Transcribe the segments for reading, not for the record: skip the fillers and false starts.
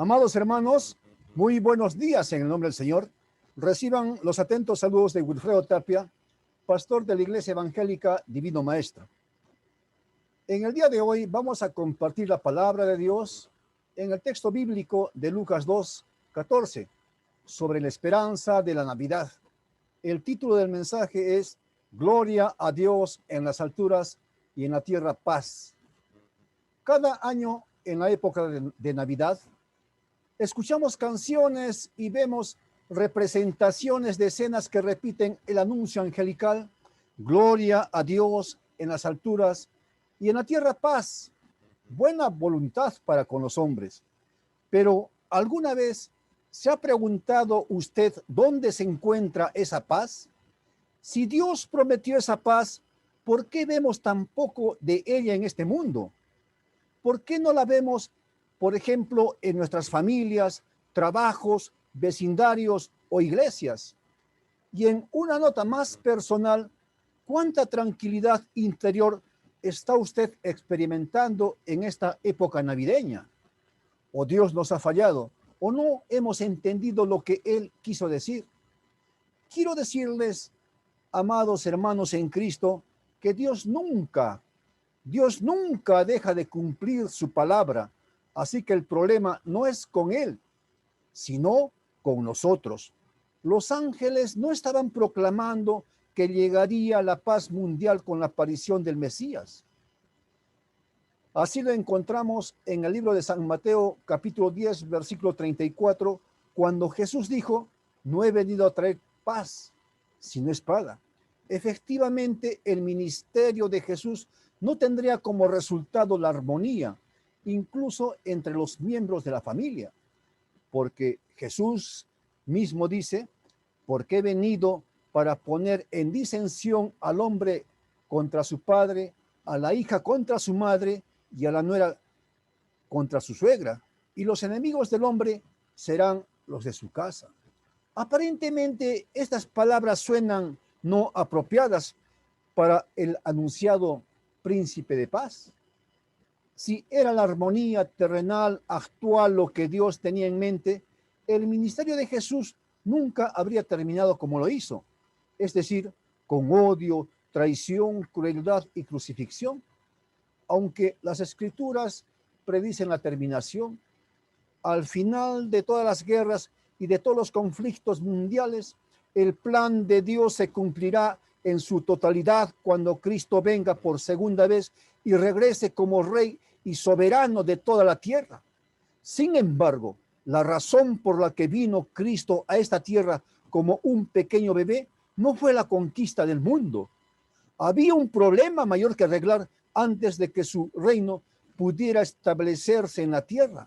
Amados hermanos, muy buenos días en el nombre del Señor. Reciban los atentos saludos de Wilfredo Tapia, pastor de la Iglesia Evangélica Divino Maestro. En el día de hoy vamos a compartir la palabra de Dios en el texto bíblico de Lucas 2:14, sobre la esperanza de la Navidad. El título del mensaje es Gloria a Dios en las alturas y en la tierra paz. Cada año en la época de Navidad, escuchamos canciones y vemos representaciones de escenas que repiten el anuncio angelical, gloria a Dios en las alturas y en la tierra paz, buena voluntad para con los hombres. Pero ¿alguna vez se ha preguntado usted dónde se encuentra esa paz? Si Dios prometió esa paz, ¿por qué vemos tan poco de ella en este mundo? ¿Por qué no la vemos, por ejemplo, en nuestras familias, trabajos, vecindarios o iglesias? Y en una nota más personal, ¿cuánta tranquilidad interior está usted experimentando en esta época navideña? ¿O Dios nos ha fallado? ¿O no hemos entendido lo que Él quiso decir? Quiero decirles, amados hermanos en Cristo, que Dios nunca deja de cumplir su palabra. Así que el problema no es con Él, sino con nosotros. Los ángeles no estaban proclamando que llegaría la paz mundial con la aparición del Mesías. Así lo encontramos en el libro de San Mateo, capítulo 10, versículo 34, cuando Jesús dijo, no he venido a traer paz, sino espada. Efectivamente, el ministerio de Jesús no tendría como resultado la armonía, incluso entre los miembros de la familia, porque Jesús mismo dice, porque he venido para poner en disensión al hombre contra su padre, a la hija contra su madre y a la nuera contra su suegra, y los enemigos del hombre serán los de su casa. Aparentemente, estas palabras suenan no apropiadas para el anunciado príncipe de paz. Si era la armonía terrenal actual lo que Dios tenía en mente, el ministerio de Jesús nunca habría terminado como lo hizo, es decir, con odio, traición, crueldad y crucifixión. Aunque las escrituras predicen la terminación, al final de todas las guerras y de todos los conflictos mundiales, el plan de Dios se cumplirá en su totalidad cuando Cristo venga por segunda vez y regrese como Rey y soberano de toda la tierra. Sin embargo, la razón por la que vino Cristo a esta tierra como un pequeño bebé no fue la conquista del mundo. Había un problema mayor que arreglar antes de que su reino pudiera establecerse en la tierra.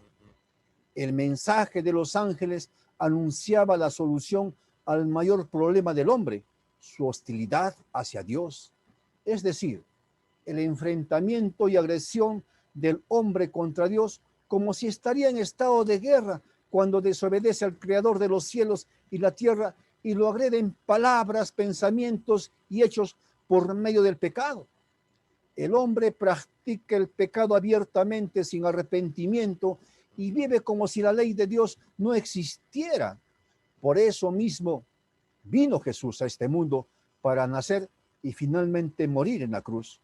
El mensaje de los ángeles anunciaba la solución al mayor problema del hombre, su hostilidad hacia Dios. Es decir, el enfrentamiento y agresión del hombre contra Dios, como si estaría en estado de guerra cuando desobedece al Creador de los cielos y la tierra y lo agrede en palabras, pensamientos y hechos por medio del pecado. El hombre practica el pecado abiertamente sin arrepentimiento y vive como si la ley de Dios no existiera. Por eso mismo vino Jesús a este mundo para nacer y finalmente morir en la cruz.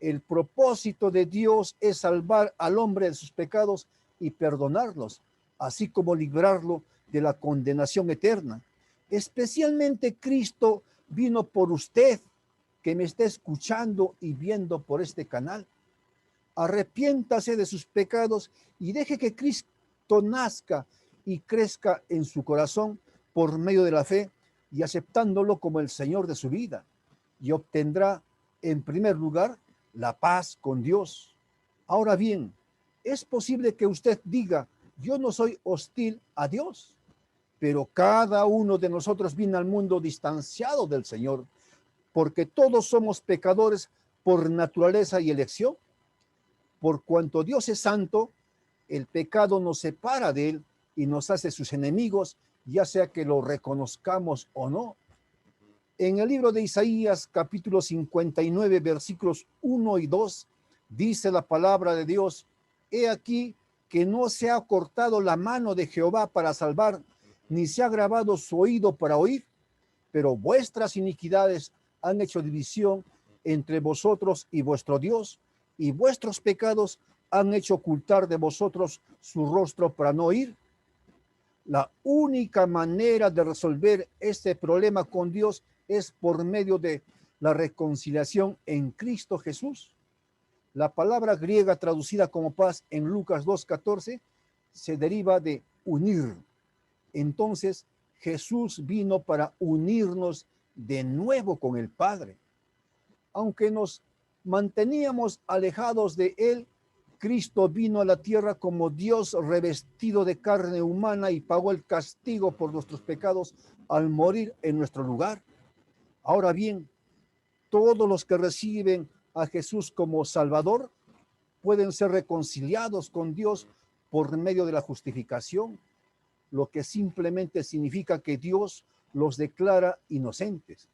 El propósito de Dios es salvar al hombre de sus pecados y perdonarlos, así como librarlo de la condenación eterna. Especialmente Cristo vino por usted, que me está escuchando y viendo por este canal. Arrepiéntase de sus pecados y deje que Cristo nazca y crezca en su corazón por medio de la fe y aceptándolo como el Señor de su vida. Y obtendrá, en primer lugar, la paz con Dios. Ahora bien, es posible que usted diga, yo no soy hostil a Dios, pero cada uno de nosotros viene al mundo distanciado del Señor, porque todos somos pecadores por naturaleza y elección. Por cuanto Dios es santo, el pecado nos separa de Él y nos hace sus enemigos, ya sea que lo reconozcamos o no. En el libro de Isaías, capítulo 59, versículos 1 y 2, dice la palabra de Dios, he aquí que no se ha cortado la mano de Jehová para salvar, ni se ha grabado su oído para oír, pero vuestras iniquidades han hecho división entre vosotros y vuestro Dios, y vuestros pecados han hecho ocultar de vosotros su rostro para no oír. La única manera de resolver este problema con Dios es por medio de la reconciliación en Cristo Jesús. La palabra griega traducida como paz en Lucas 2:14 se deriva de unir. Entonces, Jesús vino para unirnos de nuevo con el Padre. Aunque nos manteníamos alejados de Él, Cristo vino a la tierra como Dios revestido de carne humana y pagó el castigo por nuestros pecados al morir en nuestro lugar. Ahora bien, todos los que reciben a Jesús como Salvador pueden ser reconciliados con Dios por medio de la justificación, lo que simplemente significa que Dios los declara inocentes,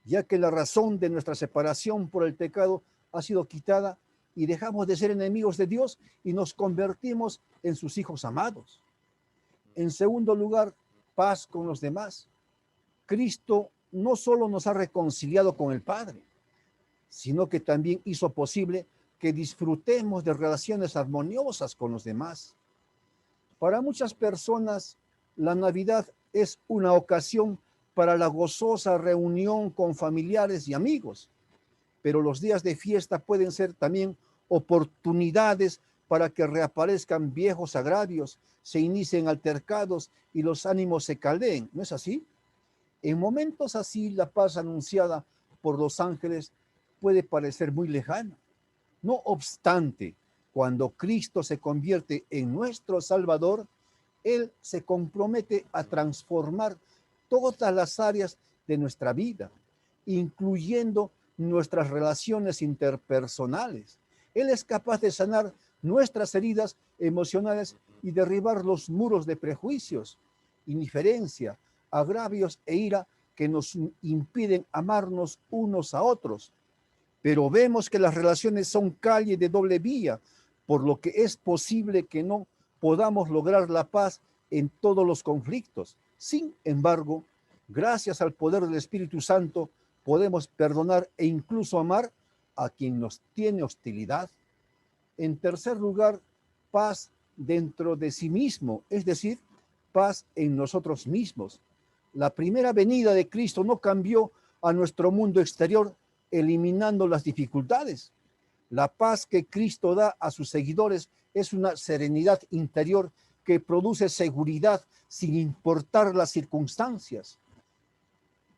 ya que la razón de nuestra separación por el pecado ha sido quitada y dejamos de ser enemigos de Dios y nos convertimos en sus hijos amados. En segundo lugar, paz con los demás. Cristo no solo nos ha reconciliado con el Padre, sino que también hizo posible que disfrutemos de relaciones armoniosas con los demás. Para muchas personas, la Navidad es una ocasión para la gozosa reunión con familiares y amigos, pero los días de fiesta pueden ser también oportunidades para que reaparezcan viejos agravios, se inicien altercados y los ánimos se caldeen, ¿no es así? En momentos así, la paz anunciada por los ángeles puede parecer muy lejana. No obstante, cuando Cristo se convierte en nuestro Salvador, Él se compromete a transformar todas las áreas de nuestra vida, incluyendo nuestras relaciones interpersonales. Él es capaz de sanar nuestras heridas emocionales y derribar los muros de prejuicios, indiferencia, agravios e ira que nos impiden amarnos unos a otros. Pero vemos que las relaciones son calle de doble vía, por lo que es posible que no podamos lograr la paz en todos los conflictos. Sin embargo, gracias al poder del Espíritu Santo, podemos perdonar e incluso amar a quien nos tiene hostilidad. En tercer lugar, paz dentro de sí mismo, es decir, paz en nosotros mismos. La primera venida de Cristo no cambió a nuestro mundo exterior, eliminando las dificultades. La paz que Cristo da a sus seguidores es una serenidad interior que produce seguridad sin importar las circunstancias.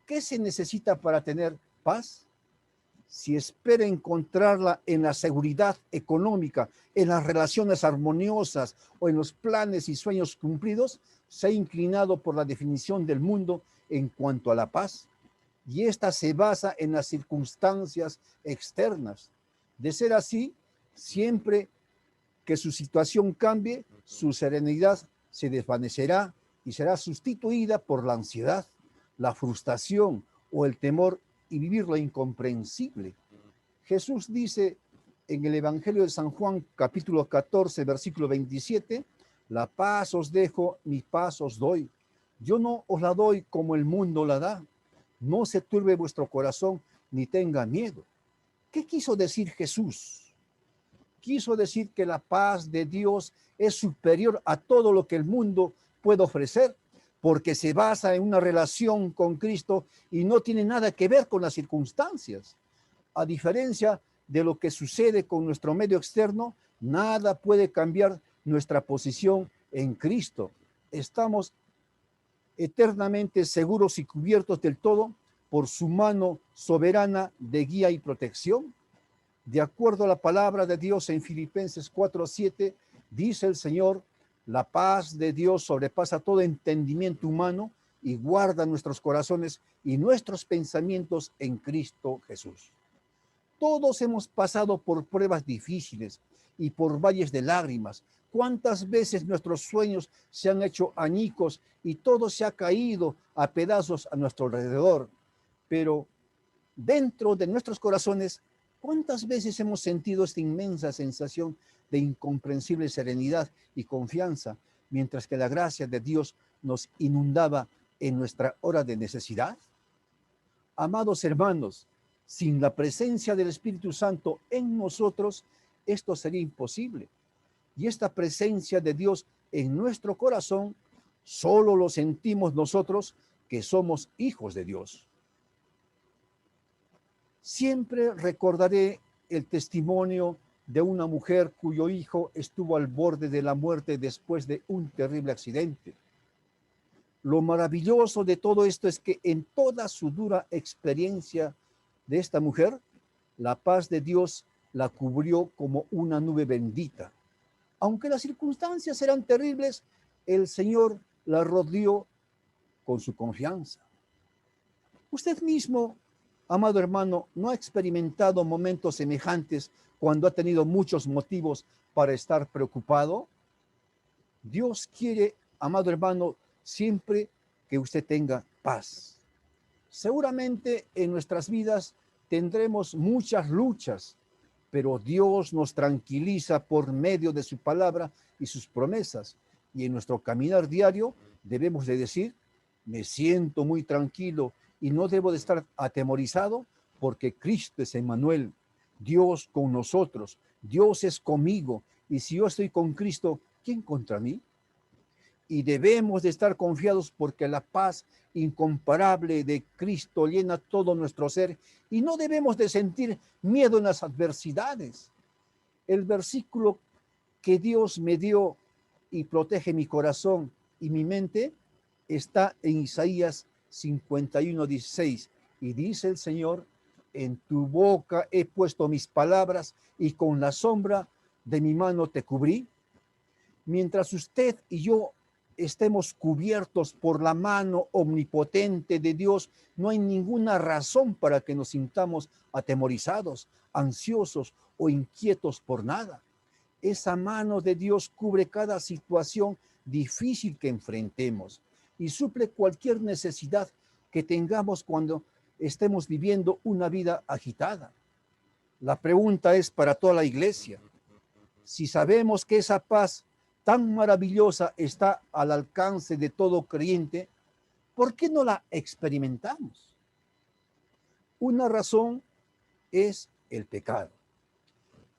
¿Qué se necesita para tener paz? Si espera encontrarla en la seguridad económica, en las relaciones armoniosas o en los planes y sueños cumplidos, se ha inclinado por la definición del mundo en cuanto a la paz. Y esta se basa en las circunstancias externas. De ser así, siempre que su situación cambie, su serenidad se desvanecerá y será sustituida por la ansiedad, la frustración o el temor y vivir lo incomprensible. Jesús dice en el Evangelio de San Juan, capítulo 14, versículo 27, la paz os dejo, mi paz os doy. Yo no os la doy como el mundo la da. No se turbe vuestro corazón ni tenga miedo. ¿Qué quiso decir Jesús? Quiso decir que la paz de Dios es superior a todo lo que el mundo puede ofrecer, porque se basa en una relación con Cristo y no tiene nada que ver con las circunstancias. A diferencia de lo que sucede con nuestro medio externo, nada puede cambiar nuestra posición en Cristo. Estamos eternamente seguros y cubiertos del todo por su mano soberana de guía y protección. De acuerdo a la palabra de Dios en Filipenses 4:7, dice el Señor, la paz de Dios sobrepasa todo entendimiento humano y guarda nuestros corazones y nuestros pensamientos en Cristo Jesús. Todos hemos pasado por pruebas difíciles y por valles de lágrimas. ¿Cuántas veces nuestros sueños se han hecho añicos y todo se ha caído a pedazos a nuestro alrededor? Pero dentro de nuestros corazones, ¿cuántas veces hemos sentido esta inmensa sensación de incomprensible serenidad y confianza, mientras que la gracia de Dios nos inundaba en nuestra hora de necesidad? Amados hermanos, sin la presencia del Espíritu Santo en nosotros, esto sería imposible. Y esta presencia de Dios en nuestro corazón solo lo sentimos nosotros que somos hijos de Dios. Siempre recordaré el testimonio de una mujer cuyo hijo estuvo al borde de la muerte después de un terrible accidente. Lo maravilloso de todo esto es que en toda su dura experiencia de esta mujer, la paz de Dios la cubrió como una nube bendita. Aunque las circunstancias eran terribles, el Señor la rodeó con su confianza. Usted mismo, amado hermano, ¿no ha experimentado momentos semejantes cuando ha tenido muchos motivos para estar preocupado? Dios quiere, amado hermano, siempre que usted tenga paz. Seguramente en nuestras vidas tendremos muchas luchas, pero Dios nos tranquiliza por medio de su palabra y sus promesas. Y en nuestro caminar diario debemos de decir, me siento muy tranquilo y no debo de estar atemorizado porque Cristo es Emmanuel, Dios con nosotros, Dios es conmigo. Y si yo estoy con Cristo, ¿quién contra mí? Y debemos de estar confiados porque la paz incomparable de Cristo llena todo nuestro ser y no debemos de sentir miedo en las adversidades. El versículo que Dios me dio y protege mi corazón y mi mente está en Isaías 51:16 y dice el Señor, en tu boca he puesto mis palabras y con la sombra de mi mano te cubrí. Mientras usted y yo estemos cubiertos por la mano omnipotente de Dios, no hay ninguna razón para que nos sintamos atemorizados, ansiosos o inquietos por nada. Esa mano de Dios cubre cada situación difícil que enfrentemos y suple cualquier necesidad que tengamos cuando estemos viviendo una vida agitada. La pregunta es para toda la iglesia. Si sabemos que esa paz tan maravillosa está al alcance de todo creyente, ¿por qué no la experimentamos? Una razón es el pecado.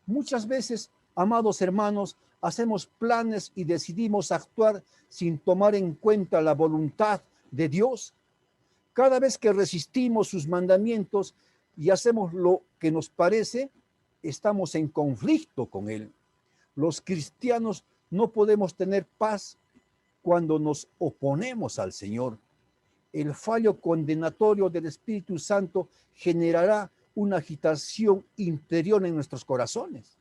Muchas veces, amados hermanos, hacemos planes y decidimos actuar sin tomar en cuenta la voluntad de Dios. Cada vez que resistimos sus mandamientos y hacemos lo que nos parece, estamos en conflicto con Él. Los cristianos no podemos tener paz cuando nos oponemos al Señor. El fallo condenatorio del Espíritu Santo generará una agitación interior en nuestros corazones.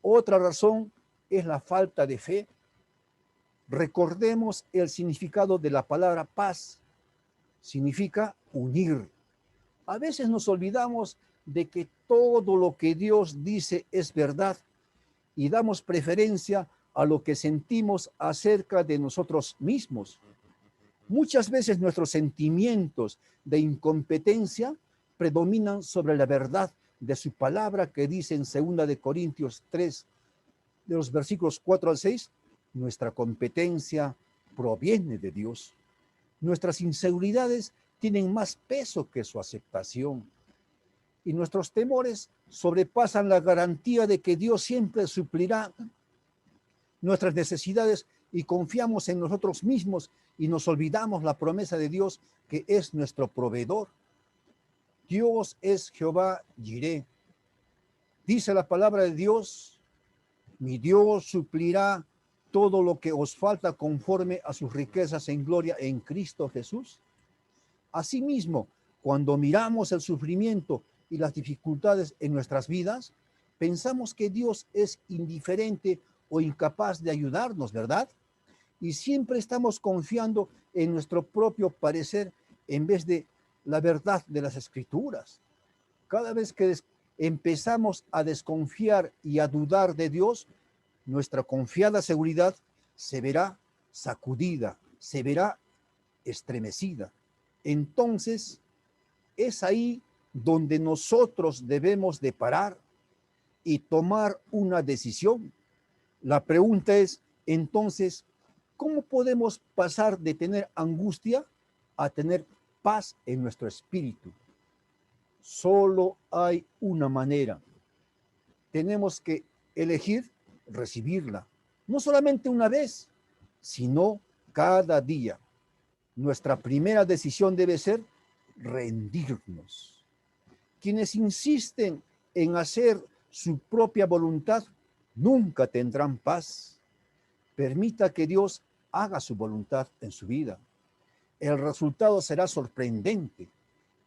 Otra razón es la falta de fe. Recordemos el significado de la palabra paz. Significa unir. A veces nos olvidamos de que todo lo que Dios dice es verdad y damos preferencia a lo que sentimos acerca de nosotros mismos. Muchas veces nuestros sentimientos de incompetencia predominan sobre la verdad de su palabra que dice en 2 de Corintios 3, de los versículos 4 al 6, nuestra competencia proviene de Dios. Nuestras inseguridades tienen más peso que su aceptación. Y nuestros temores sobrepasan la garantía de que Dios siempre suplirá nuestras necesidades y confiamos en nosotros mismos y nos olvidamos la promesa de Dios que es nuestro proveedor. Dios es Jehová Jireh. Dice la palabra de Dios, mi Dios suplirá todo lo que os falta conforme a sus riquezas en gloria en Cristo Jesús. Asimismo, cuando miramos el sufrimiento y las dificultades en nuestras vidas, pensamos que Dios es indiferente o incapaz de ayudarnos, ¿verdad? Y siempre estamos confiando en nuestro propio parecer en vez de la verdad de las Escrituras. Cada vez que empezamos a desconfiar y a dudar de Dios, nuestra confiada seguridad se verá sacudida, se verá estremecida. Entonces, es ahí donde nosotros debemos de parar. y tomar una decisión. La pregunta es, entonces, ¿cómo podemos pasar de tener angustia a tener paz en nuestro espíritu? Solo hay una manera. Tenemos que elegir recibirla, no solamente una vez, sino cada día. Nuestra primera decisión debe ser rendirnos. Quienes insisten en hacer su propia voluntad nunca tendrán paz. Permita que Dios haga su voluntad en su vida. El resultado será sorprendente.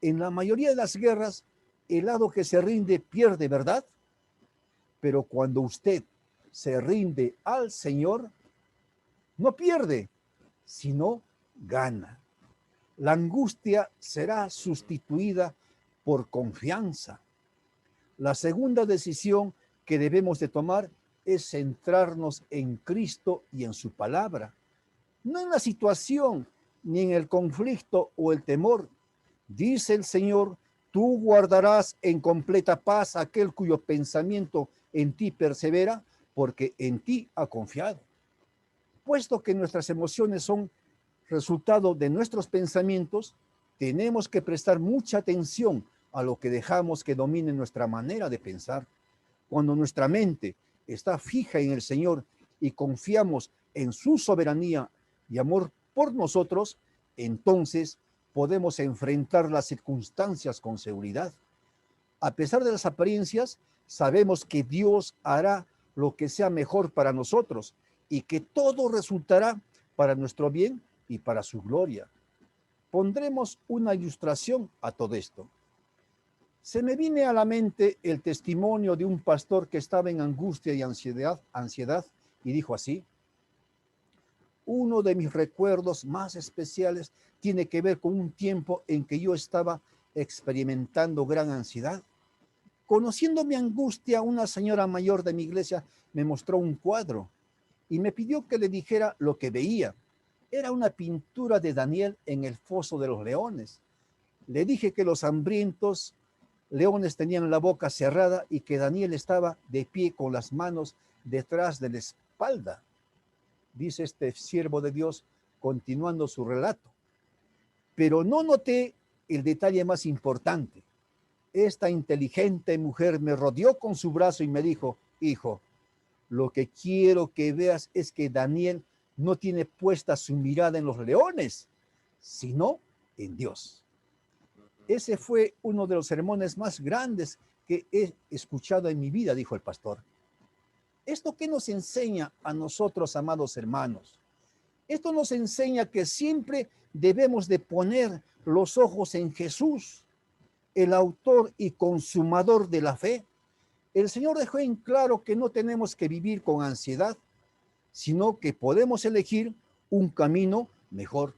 En la mayoría de las guerras, el lado que se rinde pierde, ¿verdad? Pero cuando usted se rinde al Señor, no pierde, sino gana. La angustia será sustituida por confianza. La segunda decisión que debemos de tomar es centrarnos en Cristo y en su palabra, no en la situación, ni en el conflicto o el temor. Dice el Señor, tú guardarás en completa paz aquel cuyo pensamiento en ti persevera, porque en ti ha confiado. Puesto que nuestras emociones son resultado de nuestros pensamientos, tenemos que prestar mucha atención a lo que dejamos que domine nuestra manera de pensar. Cuando nuestra mente está fija en el Señor y confiamos en su soberanía y amor por nosotros, entonces podemos enfrentar las circunstancias con seguridad. A pesar de las apariencias, sabemos que Dios hará lo que sea mejor para nosotros y que todo resultará para nuestro bien y para su gloria. Pondremos una ilustración a todo esto. Se me viene a la mente el testimonio de un pastor que estaba en angustia y ansiedad y dijo así: uno de mis recuerdos más especiales tiene que ver con un tiempo en que yo estaba experimentando gran ansiedad. Conociendo mi angustia, una señora mayor de mi iglesia me mostró un cuadro y me pidió que le dijera lo que veía. Era una pintura de Daniel en el foso de los leones. Le dije que los hambrientos leones tenían la boca cerrada y que Daniel estaba de pie con las manos detrás de la espalda. Dice este siervo de Dios, continuando su relato. Pero no noté el detalle más importante. Esta inteligente mujer me rodeó con su brazo y me dijo: hijo, lo que quiero que veas es que Daniel no tiene puesta su mirada en los leones, sino en Dios. Ese fue uno de los sermones más grandes que he escuchado en mi vida, dijo el pastor. ¿Esto qué nos enseña a nosotros, amados hermanos? Esto nos enseña que siempre debemos de poner los ojos en Jesús, el autor y consumador de la fe. El Señor dejó en claro que no tenemos que vivir con ansiedad, sino que podemos elegir un camino mejor.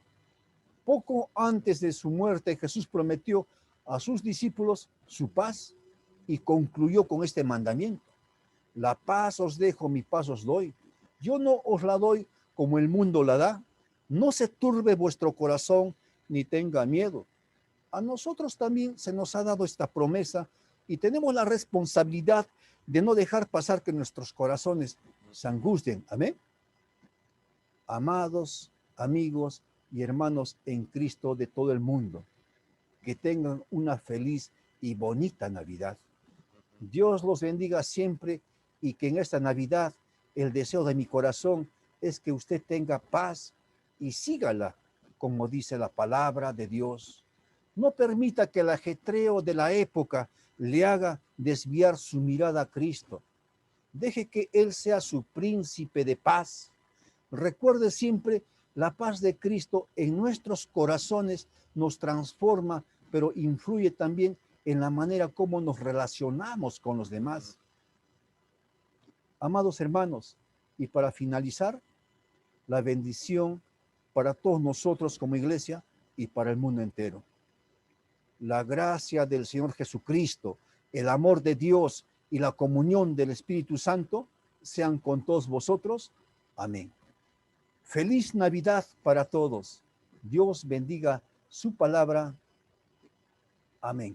Poco antes de su muerte, Jesús prometió a sus discípulos su paz y concluyó con este mandamiento: la paz os dejo, mi paz os doy. Yo no os la doy como el mundo la da. No se turbe vuestro corazón ni tenga miedo. A nosotros también se nos ha dado esta promesa y tenemos la responsabilidad de no dejar pasar que nuestros corazones se angustien. Amén. Amados amigos y hermanos en Cristo de todo el mundo, que tengan una feliz y bonita Navidad. Dios los bendiga siempre y que en esta Navidad el deseo de mi corazón es que usted tenga paz y sígala, como dice la palabra de Dios. No permita que el ajetreo de la época le haga desviar su mirada a Cristo. Deje que Él sea su príncipe de paz. Recuerde siempre, la paz de Cristo en nuestros corazones nos transforma, pero influye también en la manera como nos relacionamos con los demás. Amados hermanos, y para finalizar, la bendición para todos nosotros como iglesia y para el mundo entero. La gracia del Señor Jesucristo, el amor de Dios y la comunión del Espíritu Santo sean con todos vosotros. Amén. Feliz Navidad para todos. Dios bendiga su palabra. Amén.